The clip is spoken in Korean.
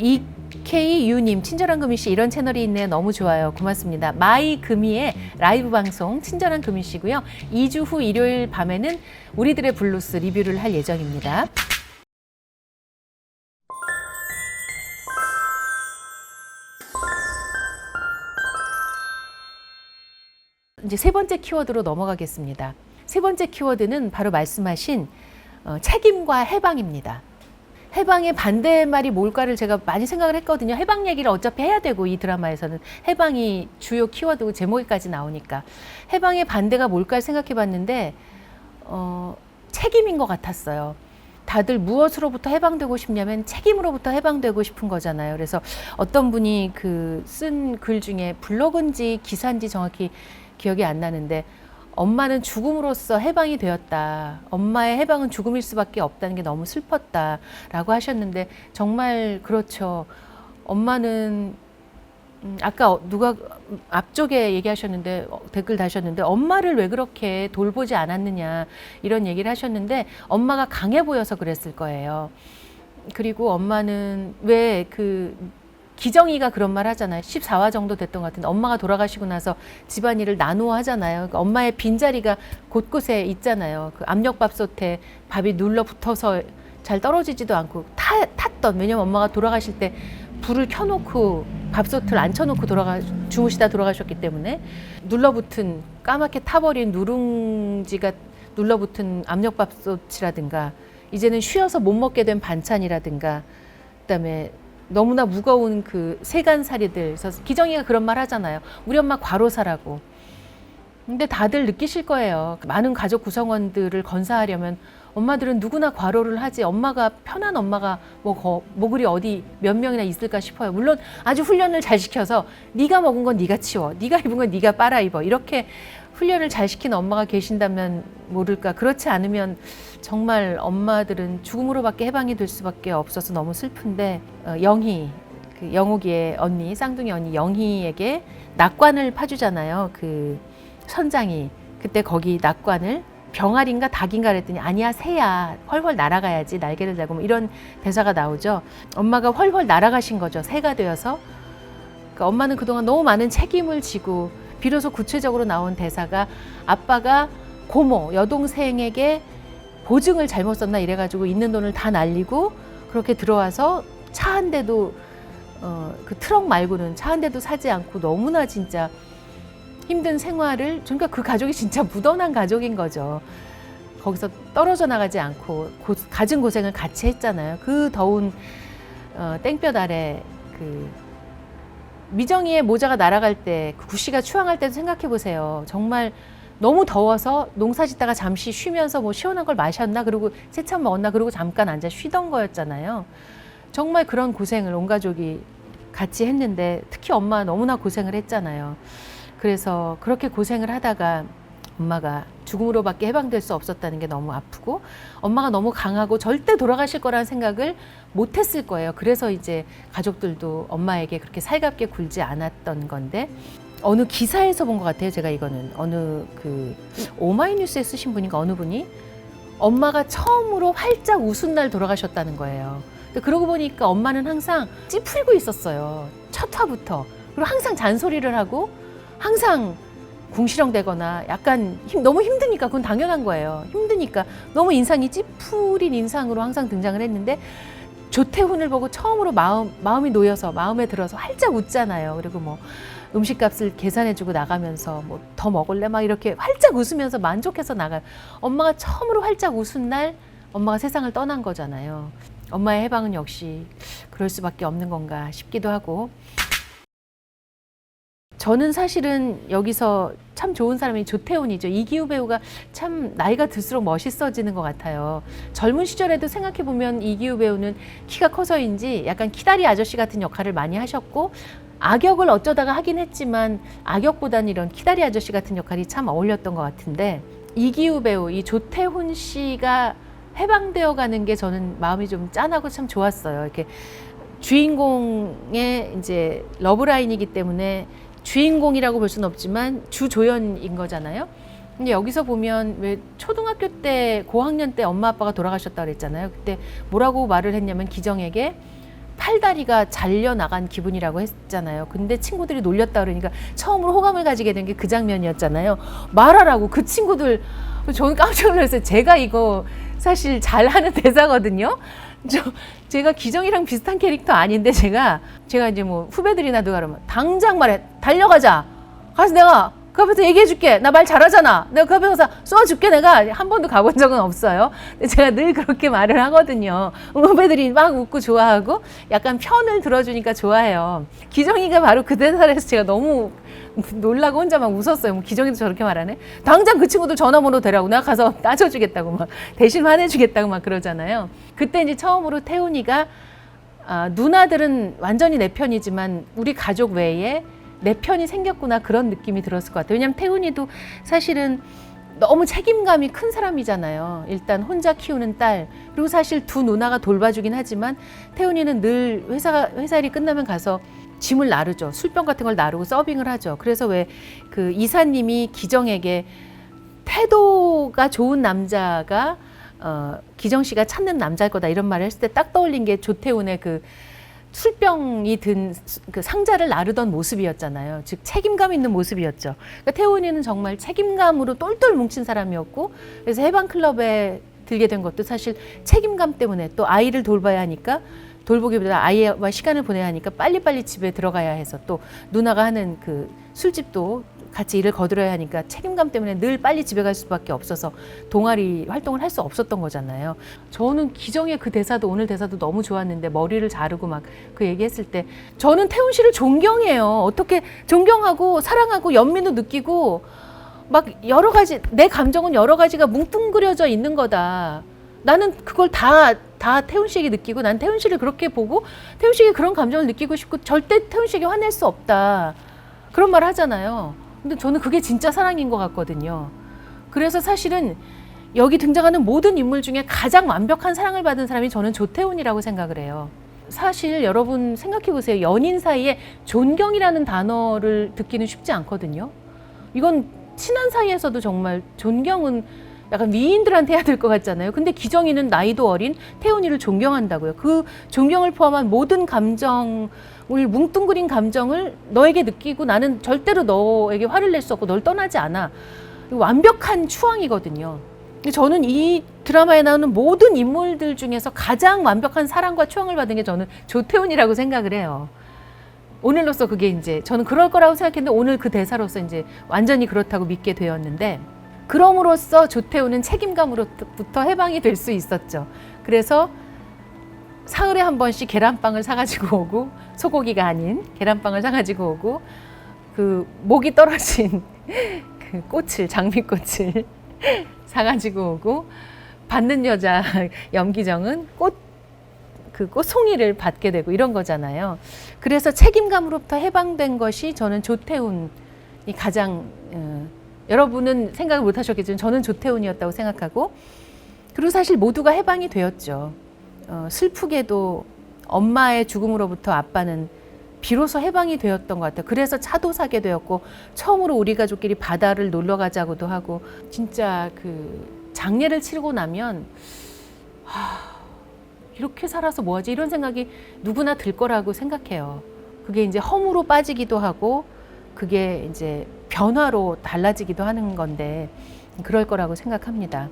EKU님, 친절한 금희씨 이런 채널이 있네요. 너무 좋아요. 고맙습니다. 마이 금희의 라이브 방송 친절한 금희씨고요. 2주 후 일요일 밤에는 우리들의 블루스 리뷰를 할 예정입니다. 이제 세 번째 키워드로 넘어가겠습니다. 세 번째 키워드는 바로 말씀하신 책임과 해방입니다. 해방의 반대말이 뭘까를 제가 많이 생각을 했거든요. 해방 얘기를 어차피 해야 되고, 이 드라마에서는 해방이 주요 키워드고 제목에까지 나오니까 해방의 반대가 뭘까 생각해 봤는데 책임인 것 같았어요. 다들 무엇으로부터 해방되고 싶냐면 책임으로부터 해방되고 싶은 거잖아요. 그래서 어떤 분이 쓴 글 중에 블로그인지 기사인지 정확히 기억이 안 나는데, 엄마는 죽음으로써 해방이 되었다. 엄마의 해방은 죽음일 수밖에 없다는 게 너무 슬펐다. 라고 하셨는데, 정말 그렇죠. 엄마는, 아까 누가 앞쪽에 얘기하셨는데, 댓글 다셨는데, 엄마를 왜 그렇게 돌보지 않았느냐, 이런 얘기를 하셨는데, 엄마가 강해 보여서 그랬을 거예요. 그리고 엄마는 왜 기정이가 그런 말 하잖아요. 14화 정도 됐던 것 같은데, 엄마가 돌아가시고 나서 집안일을 나누어 하잖아요. 그러니까 엄마의 빈자리가 곳곳에 있잖아요. 그 압력밥솥에 밥이 눌러붙어서 잘 떨어지지도 않고 탔던, 왜냐면 엄마가 돌아가실 때 불을 켜놓고 밥솥을 안 쳐놓고 주무시다 돌아가셨기 때문에 눌러붙은, 까맣게 타버린 누룽지가 눌러붙은 압력밥솥이라든가, 이제는 쉬어서 못 먹게 된 반찬이라든가, 그다음에 너무나 무거운 세간살이들. 그래서 기정이가 그런 말 하잖아요. 우리 엄마 과로사라고. 근데 다들 느끼실 거예요. 많은 가족 구성원들을 건사하려면 엄마들은 누구나 과로를 하지, 엄마가 편한 엄마가 뭐 그리 어디 몇 명이나 있을까 싶어요. 물론 아주 훈련을 잘 시켜서 네가 먹은 건 네가 치워, 네가 입은 건 네가 빨아 입어, 이렇게 훈련을 잘 시킨 엄마가 계신다면 모를까. 그렇지 않으면 정말 엄마들은 죽음으로밖에 해방이 될 수밖에 없어서 너무 슬픈데, 영희, 영옥이의 언니, 쌍둥이 언니 영희에게 낙관을 파주잖아요. 선장이. 그때 거기 낙관을 병아리인가 닭인가 그랬더니, 아니야 새야, 훨훨 날아가야지, 날개를 달고, 뭐 이런 대사가 나오죠. 엄마가 훨훨 날아가신 거죠. 새가 되어서. 그러니까 엄마는 그동안 너무 많은 책임을 지고, 비로소 구체적으로 나온 대사가, 아빠가 고모, 여동생에게 보증을 잘못 썼나 이래가지고 있는 돈을 다 날리고 그렇게 들어와서 차 한 대도, 그 트럭 말고는 차 한 대도 사지 않고 너무나 진짜 힘든 생활을, 그러니까 그 가족이 진짜 무던한 가족인 거죠. 거기서 떨어져 나가지 않고 가진 고생을 같이 했잖아요. 그 더운 땡볕 아래 미정이의 모자가 날아갈 때, 구씨가 추앙할 때도 생각해 보세요. 정말 너무 더워서 농사 짓다가 잠시 쉬면서 뭐 시원한 걸 마셨나, 그리고 세찬 먹었나, 그리고 잠깐 앉아 쉬던 거였잖아요. 정말 그런 고생을 온 가족이 같이 했는데, 특히 엄마 너무나 고생을 했잖아요. 그래서 그렇게 고생을 하다가 엄마가 죽음으로밖에 해방될 수 없었다는 게 너무 아프고, 엄마가 너무 강하고 절대 돌아가실 거라는 생각을 못 했을 거예요. 그래서 이제 가족들도 엄마에게 그렇게 살갑게 굴지 않았던 건데, 어느 기사에서 본 것 같아요. 제가 이거는 어느 오마이뉴스에 쓰신 분인가, 어느 분이 엄마가 처음으로 활짝 웃은 날 돌아가셨다는 거예요. 그러고 보니까 엄마는 항상 찌푸리고 있었어요. 첫 화부터. 그리고 항상 잔소리를 하고, 항상 궁시렁대거나, 약간 너무 힘드니까, 그건 당연한 거예요. 힘드니까 너무 인상이 찌푸린 인상으로 항상 등장을 했는데, 조태훈을 보고 처음으로 마음이 놓여서, 마음에 들어서 활짝 웃잖아요. 그리고 뭐 음식값을 계산해주고 나가면서 뭐 더 먹을래? 막 이렇게 활짝 웃으면서 만족해서 나가요. 엄마가 처음으로 활짝 웃은 날 엄마가 세상을 떠난 거잖아요. 엄마의 해방은 역시 그럴 수밖에 없는 건가 싶기도 하고, 저는 사실은 여기서 참 좋은 사람이 조태훈이죠. 이기우 배우가 참 나이가 들수록 멋있어지는 것 같아요. 젊은 시절에도 생각해보면 이기우 배우는 키가 커서인지 약간 키다리 아저씨 같은 역할을 많이 하셨고, 악역을 어쩌다가 하긴 했지만 악역보다는 이런 키다리 아저씨 같은 역할이 참 어울렸던 것 같은데, 이기우 배우, 이 조태훈 씨가 해방되어 가는 게 저는 마음이 좀 짠하고 참 좋았어요. 이렇게 주인공의 이제 러브라인이기 때문에 주인공이라고 볼 수는 없지만 주조연인 거잖아요. 근데 여기서 보면 왜 초등학교 때, 고학년 때 엄마 아빠가 돌아가셨다고 그랬잖아요. 그때 뭐라고 말을 했냐면, 기정에게 팔다리가 잘려 나간 기분이라고 했잖아요. 근데 친구들이 놀렸다 그러니까 처음으로 호감을 가지게 된 게 그 장면이었잖아요. 말하라고 그 친구들. 저는 깜짝 놀랐어요. 제가 이거 사실 잘하는 대사거든요. 제가 기정이랑 비슷한 캐릭터 아닌데 제가 이제 뭐 후배들이나 누가 그러면 당장 말해, 달려가자. 가서 내가 그 앞에서 얘기해줄게. 나 말 잘하잖아. 내가 그 앞에 가서 쏘아줄게. 내가 한 번도 가본 적은 없어요. 근데 제가 늘 그렇게 말을 하거든요. 후배들이 막 웃고 좋아하고 약간 편을 들어주니까 좋아해요. 기정이가 바로 그 대사를 해서 제가 너무 놀라고 혼자 막 웃었어요. 뭐 기정이도 저렇게 말하네. 당장 그 친구들 전화번호 대라고. 내가 가서 따져주겠다고 막 대신 화내주겠다고 막 그러잖아요. 그때 이제 처음으로 태훈이가 누나들은 완전히 내 편이지만 우리 가족 외에 내 편이 생겼구나 그런 느낌이 들었을 것 같아요. 왜냐하면 태훈이도 사실은 너무 책임감이 큰 사람이잖아요. 일단 혼자 키우는 딸, 그리고 사실 두 누나가 돌봐주긴 하지만 태훈이는 늘 회사 일이 끝나면 가서 짐을 나르죠. 술병 같은 걸 나르고 서빙을 하죠. 그래서 왜 그 이사님이 기정에게 태도가 좋은 남자가 기정 씨가 찾는 남자일 거다 이런 말을 했을 때 딱 떠올린 게 조태훈의 그 술병이 든 그 상자를 나르던 모습이었잖아요. 즉 책임감 있는 모습이었죠. 그러니까 태훈이는 정말 책임감으로 똘똘 뭉친 사람이었고, 그래서 해방클럽에 들게 된 것도 사실 책임감 때문에, 또 아이를 돌봐야 하니까 돌보기보다 아이와 시간을 보내야 하니까 빨리빨리 집에 들어가야 해서, 또 누나가 하는 그 술집도 같이 일을 거들어야 하니까 책임감 때문에 늘 빨리 집에 갈 수밖에 없어서 동아리 활동을 할 수 없었던 거잖아요. 저는 기정의 그 대사도, 오늘 대사도 너무 좋았는데, 머리를 자르고 막 그 얘기했을 때 저는 태훈 씨를 존경해요. 어떻게 존경하고 사랑하고 연민도 느끼고 막 여러 가지, 내 감정은 여러 가지가 뭉뚱그려져 있는 거다. 나는 그걸 다 태훈 씨에게 느끼고, 난 태훈 씨를 그렇게 보고 태훈 씨에게 그런 감정을 느끼고 싶고 절대 태훈 씨에게 화낼 수 없다. 그런 말 하잖아요. 근데 저는 그게 진짜 사랑인 것 같거든요. 그래서 사실은 여기 등장하는 모든 인물 중에 가장 완벽한 사랑을 받은 사람이 저는 조태훈이라고 생각을 해요. 사실 여러분 생각해 보세요. 연인 사이에 존경이라는 단어를 듣기는 쉽지 않거든요. 이건 친한 사이에서도 정말 존경은 약간 위인들한테 해야 될 것 같잖아요. 근데 기정이는 나이도 어린 태훈이를 존경한다고요. 그 존경을 포함한 모든 감정을, 뭉뚱그린 감정을 너에게 느끼고 나는 절대로 너에게 화를 낼 수 없고 널 떠나지 않아. 완벽한 추앙이거든요. 저는 이 드라마에 나오는 모든 인물들 중에서 가장 완벽한 사랑과 추앙을 받은 게 저는 조태훈이라고 생각을 해요. 오늘로써 그게 이제 저는 그럴 거라고 생각했는데 오늘 그 대사로서 이제 완전히 그렇다고 믿게 되었는데, 그럼으로써 조태훈은 책임감으로부터 해방이 될 수 있었죠. 그래서 사흘에 한 번씩 계란빵을 사가지고 오고, 소고기가 아닌 계란빵을 사가지고 오고, 그 목이 떨어진 그 꽃을, 장미꽃을 사가지고 오고, 받는 여자 염기정은 그 꽃송이를 받게 되고 이런 거잖아요. 그래서 책임감으로부터 해방된 것이 저는 조태훈이 가장 여러분은 생각을 못 하셨겠지만 저는 조태훈이었다고 생각하고, 그리고 사실 모두가 해방이 되었죠. 슬프게도 엄마의 죽음으로부터 아빠는 비로소 해방이 되었던 것 같아요. 그래서 차도 사게 되었고, 처음으로 우리 가족끼리 바다를 놀러 가자고도 하고, 진짜 그 장례를 치르고 나면 이렇게 살아서 뭐하지? 이런 생각이 누구나 들 거라고 생각해요. 그게 이제 허무로 빠지기도 하고, 그게 이제 변화로 달라지기도 하는 건데, 그럴 거라고 생각합니다.